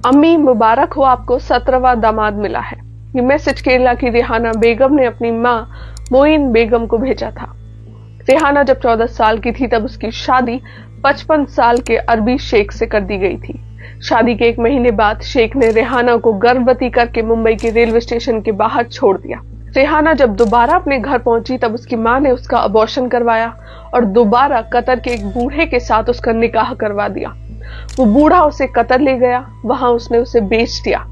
अम्मी मुबारक हो, आपको 17वां दामाद मिला है। ये मैसेज केरला की रेहाना बेगम ने अपनी मां मोइन बेगम को भेजा था। रेहाना जब 14 साल की थी तब उसकी शादी 55 साल के अरबी शेख से कर दी गई थी। शादी के 1 महीने बाद शेख ने रेहाना को गर्भवती करके मुंबई के रेलवे स्टेशन के बाहर छोड़ दिया। रेहाना जब दोबारा अपने घर पहुंची तब उसकी मां ने उसका अबॉर्शन करवाया और दोबारा कतर के एक बूढ़े के साथ उसका निकाह करवा दिया। वो बूढ़ा उसे कतर ले गया, वहां उसने उसे बेच दिया,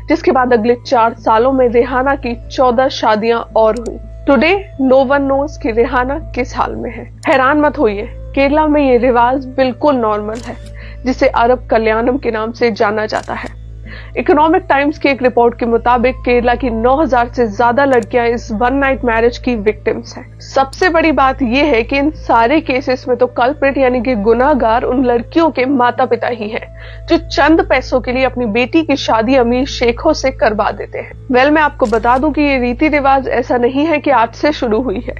जिसके बाद अगले 4 सालों में रेहाना की 14 शादियां और हुई। टुडे नो वन नोज कि रेहाना किस हाल में है। हैरान मत होइए, केरला में ये रिवाज बिल्कुल नॉर्मल है, जिसे अरब कल्याणम के नाम से जाना जाता है। इकोनॉमिक टाइम्स की एक रिपोर्ट के मुताबिक केरला की 9000 से ज्यादा लड़कियां इस वन नाइट मैरिज की विक्टिम्स हैं। सबसे बड़ी बात यह है कि इन सारे केसेस में तो कल्प्रिट यानी कि गुनाहगार उन लड़कियों के माता पिता ही हैं, जो चंद पैसों के लिए अपनी बेटी की शादी अमीर शेखों से करवा देते हैं। मैं आपको बता दूं कि ये रीति रिवाज ऐसा नहीं है कि आज से शुरू हुई है।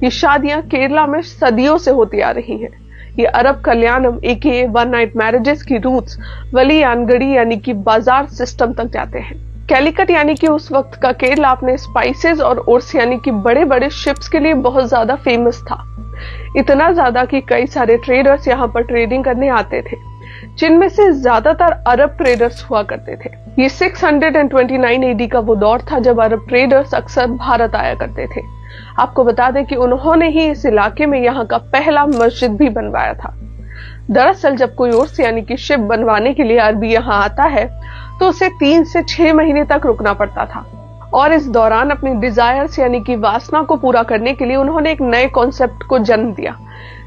ये शादियां केरला में सदियों से होती आ रही हैं। ये अरब कल्याणम एके वन नाइट मैरिजेस की रूट्स वलियानगढ़ी यानी कि बाजार सिस्टम तक जाते हैं। कैलिकट यानी कि उस वक्त का केरला अपने स्पाइसेस और ओर्स यानी कि बड़े बड़े शिप्स के लिए बहुत ज्यादा फेमस था। इतना ज्यादा कि कई सारे ट्रेडर्स यहाँ पर ट्रेडिंग करने आते थे, जिनमें से ज्यादातर अरब ट्रेडर्स हुआ करते थे। ये 629 एडी का वो दौर था जब अरब ट्रेडर्स अक्सर भारत आया करते थे। आपको बता दें कि उन्होंने ही इस इलाके में यहाँ का पहला मस्जिद भी बनवाया था। दरअसल जब कोई उर्स यानी कि शिप बनवाने के लिए अरबी यहाँ आता है तो उसे 3 से 6 महीने तक रुकना पड़ता था, और इस दौरान अपनी डिजायर्स यानी कि वासना को पूरा करने के लिए उन्होंने एक नए कॉन्सेप्ट को जन्म दिया,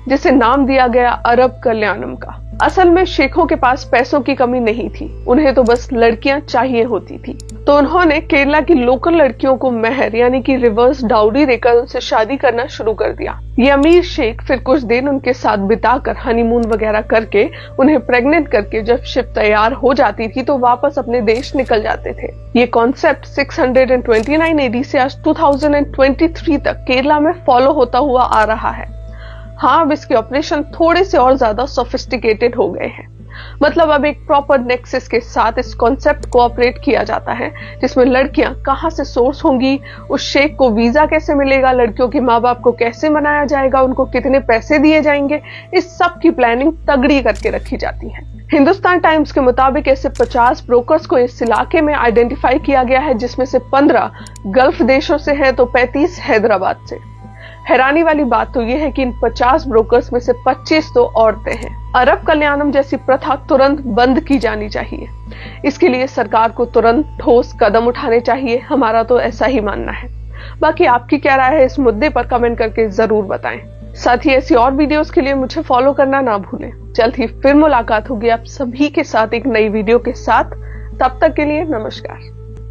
जिसे नाम दिया गया अरब कल्याणम का। असल में शेखों के पास पैसों की कमी नहीं थी, उन्हें तो बस लड़कियां चाहिए होती थी। तो उन्होंने केरला की लोकल लड़कियों को मेहर यानी कि रिवर्स डाउरी देकर उनसे शादी करना शुरू कर दिया। ये अमीर शेख फिर कुछ दिन उनके साथ बिताकर हनीमून वगैरह करके उन्हें प्रेग्नेंट करके जब शिप तैयार हो जाती थी तो वापस अपने देश निकल जाते थे। ये कॉन्सेप्ट 629 एडी से आज 2023 तक केरला में फॉलो होता हुआ आ रहा है। हाँ, अब इसके ऑपरेशन थोड़े से और ज्यादा सोफिस्टिकेटेड हो गए हैं। मतलब अब एक प्रॉपर नेक्सस के साथ इस कॉन्सेप्ट को ऑपरेट किया जाता है, जिसमें लड़कियां कहां से सोर्स होंगी, उस शेख को वीजा कैसे मिलेगा, लड़कियों के माँ बाप को कैसे मनाया जाएगा, उनको कितने पैसे दिए जाएंगे, इस सब की प्लानिंग तगड़ी करके रखी जाती है। हिंदुस्तान टाइम्स के मुताबिक ऐसे 50 ब्रोकर्स को इस इलाके में आइडेंटिफाई किया गया है, जिसमें से 15 गल्फ देशों से है तो 35 हैदराबाद से। हैरानी वाली बात तो यह है कि इन 50 ब्रोकर्स में से 25 तो औरतें हैं। अरब कल्याणम जैसी प्रथा तुरंत बंद की जानी चाहिए। इसके लिए सरकार को तुरंत ठोस कदम उठाने चाहिए, हमारा तो ऐसा ही मानना है। बाकी आपकी क्या राय है इस मुद्दे पर कमेंट करके जरूर बताएं। साथ ही ऐसी और वीडियोस के लिए मुझे फॉलो करना ना भूलें। जल्द ही फिर मुलाकात होगी आप सभी के साथ एक नई वीडियो के साथ। तब तक के लिए नमस्कार।